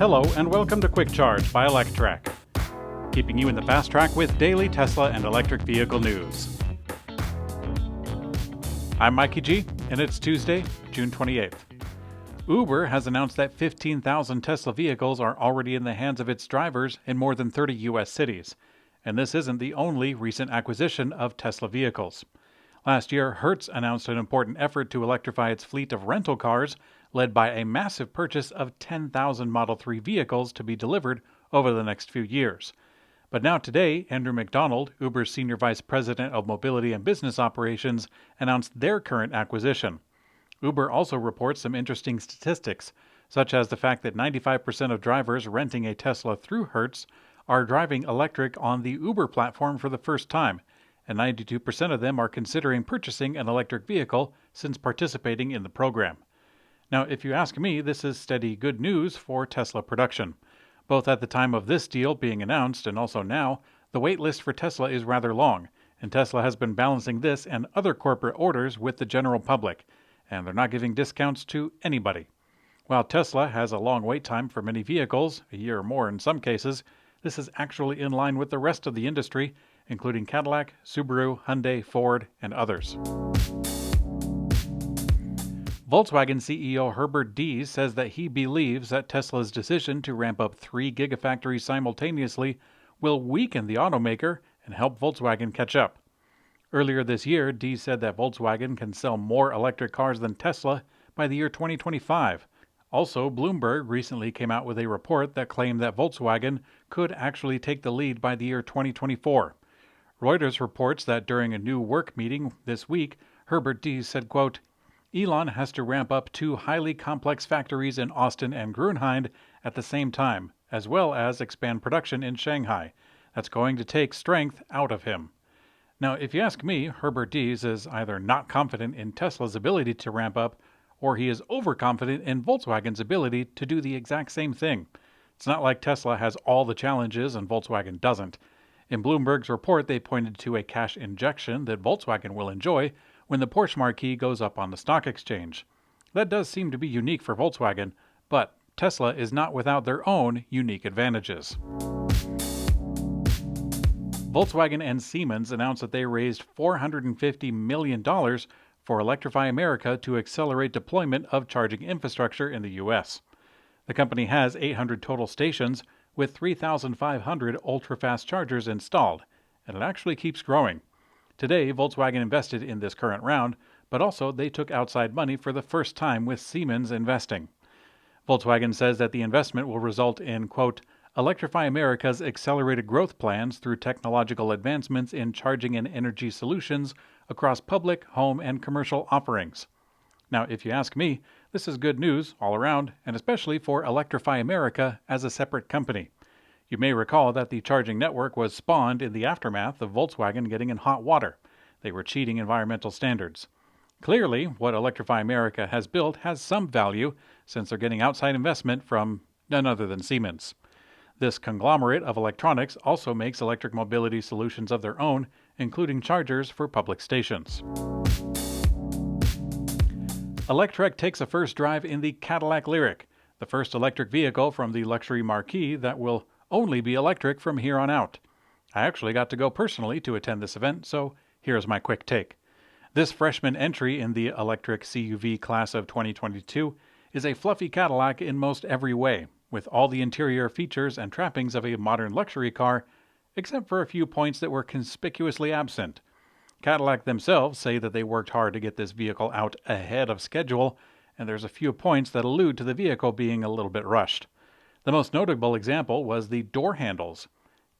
Hello and welcome to Quick Charge by Electrek, keeping you in the fast track with daily Tesla and electric vehicle news. I'm Mikey G, and it's Tuesday, June 28th. Uber has announced that 15,000 Tesla vehicles are already in the hands of its drivers in more than 30 U.S. cities, and this isn't the only recent acquisition of Tesla vehicles. Last year, Hertz announced an important effort to electrify its fleet of rental cars, led by a massive purchase of 10,000 Model 3 vehicles to be delivered over the next few years. But now today, Andrew McDonald, Uber's Senior Vice President of Mobility and Business Operations, announced their current acquisition. Uber also reports some interesting statistics, such as the fact that 95% of drivers renting a Tesla through Hertz are driving electric on the Uber platform for the first time, and 92% of them are considering purchasing an electric vehicle since participating in the program. Now, if you ask me, this is steady good news for Tesla production. Both at the time of this deal being announced and also now, the wait list for Tesla is rather long, and Tesla has been balancing this and other corporate orders with the general public, and they're not giving discounts to anybody. While Tesla has a long wait time for many vehicles, a year or more in some cases, this is actually in line with the rest of the industry, including Cadillac, Subaru, Hyundai, Ford, and others. Volkswagen CEO Herbert Diess says that he believes that Tesla's decision to ramp up 3 Gigafactories simultaneously will weaken the automaker and help Volkswagen catch up. Earlier this year, Diess said that Volkswagen can sell more electric cars than Tesla by the year 2025. Also, Bloomberg recently came out with a report that claimed that Volkswagen could actually take the lead by the year 2024. Reuters reports that during a new work meeting this week, Herbert Diess said, quote, Elon has to ramp up 2 highly complex factories in Austin and Grunheim at the same time, as well as expand production in Shanghai. That's going to take strength out of him. Now, if you ask me, Herbert Diess is either not confident in Tesla's ability to ramp up, or he is overconfident in Volkswagen's ability to do the exact same thing. It's not like Tesla has all the challenges and Volkswagen doesn't. In Bloomberg's report, they pointed to a cash injection that Volkswagen will enjoy when the Porsche marquee goes up on the stock exchange. That does seem to be unique for Volkswagen, but Tesla is not without their own unique advantages. Volkswagen and Siemens announced that they raised $450 million for Electrify America to accelerate deployment of charging infrastructure in the U.S. The company has 800 total stations with 3,500 ultra-fast chargers installed, and it actually keeps growing. Today, Volkswagen invested in this current round, but also they took outside money for the first time with Siemens investing. Volkswagen says that the investment will result in, quote, Electrify America's accelerated growth plans through technological advancements in charging and energy solutions across public, home, and commercial offerings. Now, if you ask me, this is good news all around, and especially for Electrify America as a separate company. You may recall that the charging network was spawned in the aftermath of Volkswagen getting in hot water. They were cheating environmental standards. Clearly, what Electrify America has built has some value, since they're getting outside investment from none other than Siemens. This conglomerate of electronics also makes electric mobility solutions of their own, including chargers for public stations. Electrek takes a first drive in the Cadillac Lyriq, the first electric vehicle from the luxury marquee that will only be electric from here on out. I actually got to go personally to attend this event, so here's my quick take. This freshman entry in the electric CUV class of 2022 is a fluffy Cadillac in most every way, with all the interior features and trappings of a modern luxury car, except for a few points that were conspicuously absent. Cadillac themselves say that they worked hard to get this vehicle out ahead of schedule, and there's a few points that allude to the vehicle being a little bit rushed. The most notable example was the door handles.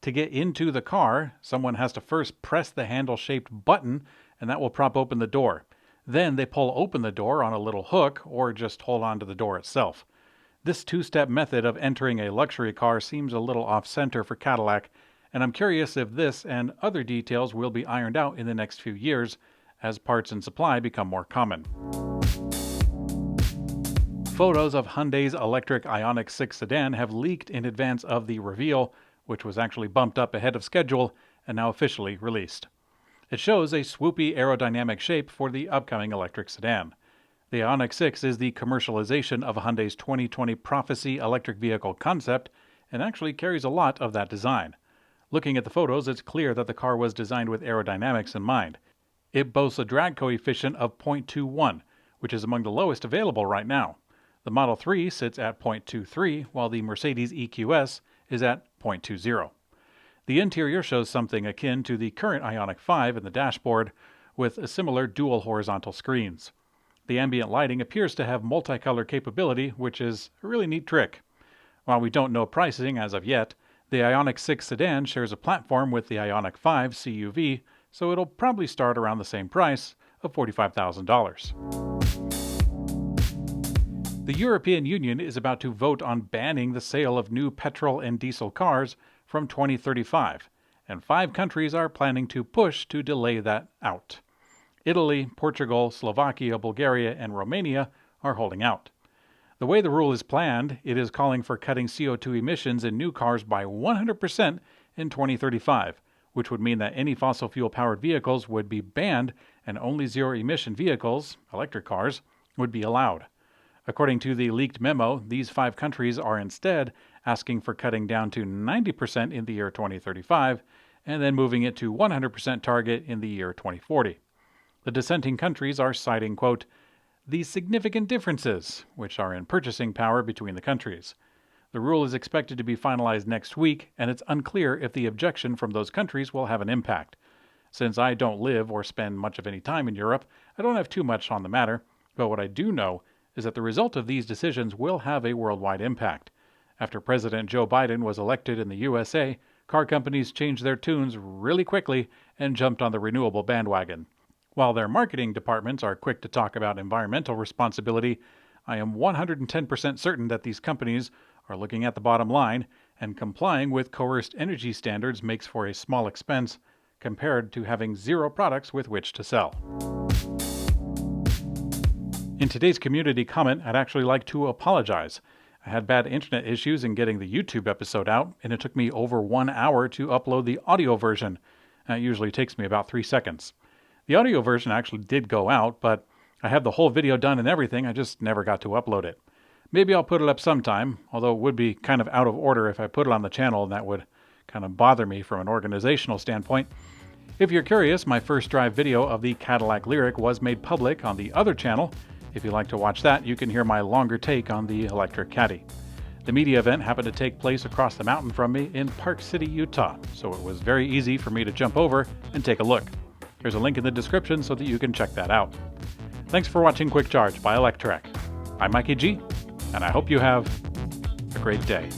To get into the car, someone has to first press the handle-shaped button, and that will prop open the door. Then they pull open the door on a little hook, or just hold on to the door itself. This two-step method of entering a luxury car seems a little off-center for Cadillac, and I'm curious if this and other details will be ironed out in the next few years as parts and supply become more common. Photos of Hyundai's electric Ioniq 6 sedan have leaked in advance of the reveal, which was actually bumped up ahead of schedule and now officially released. It shows a swoopy aerodynamic shape for the upcoming electric sedan. The Ioniq 6 is the commercialization of Hyundai's 2020 Prophecy electric vehicle concept and actually carries a lot of that design. Looking at the photos, it's clear that the car was designed with aerodynamics in mind. It boasts a drag coefficient of 0.21, which is among the lowest available right now. The Model 3 sits at 0.23, while the Mercedes EQS is at 0.20. The interior shows something akin to the current Ioniq 5 in the dashboard, with a similar dual horizontal screens. The ambient lighting appears to have multicolor capability, which is a really neat trick. While we don't know pricing as of yet, the Ioniq 6 sedan shares a platform with the Ioniq 5 CUV, so it'll probably start around the same price of $45,000. The European Union is about to vote on banning the sale of new petrol and diesel cars from 2035, and 5 countries are planning to push to delay that out. Italy, Portugal, Slovakia, Bulgaria, and Romania are holding out. The way the rule is planned, it is calling for cutting CO2 emissions in new cars by 100% in 2035, which would mean that any fossil fuel-powered vehicles would be banned and only zero-emission vehicles, electric cars, would be allowed. According to the leaked memo, these 5 countries are instead asking for cutting down to 90% in the year 2035 and then moving it to 100% target in the year 2040. The dissenting countries are citing, quote, "the significant differences," which are in purchasing power between the countries. The rule is expected to be finalized next week, and it's unclear if the objection from those countries will have an impact. Since I don't live or spend much of any time in Europe, I don't have too much on the matter, but what I do know is that the result of these decisions will have a worldwide impact. After President Joe Biden was elected in the USA, car companies changed their tunes really quickly and jumped on the renewable bandwagon. While their marketing departments are quick to talk about environmental responsibility, I am 110% certain that these companies are looking at the bottom line, and complying with coerced energy standards makes for a small expense compared to having zero products with which to sell. In today's community comment, I'd actually like to apologize. I had bad internet issues in getting the YouTube episode out, and it took me over 1 hour to upload the audio version. That usually takes me about 3 seconds. The audio version actually did go out, but I have the whole video done and everything, I just never got to upload it. Maybe I'll put it up sometime, although it would be kind of out of order if I put it on the channel, and that would kind of bother me from an organizational standpoint. If you're curious, my first drive video of the Cadillac Lyriq was made public on the other channel. If you'd like to watch that, you can hear my longer take on the electric Caddy. The media event happened to take place across the mountain from me in Park City, Utah, so it was very easy for me to jump over and take a look. There's a link in the description so that you can check that out. Thanks for watching Quick Charge by Electrek. I'm Mikey G, and I hope you have a great day.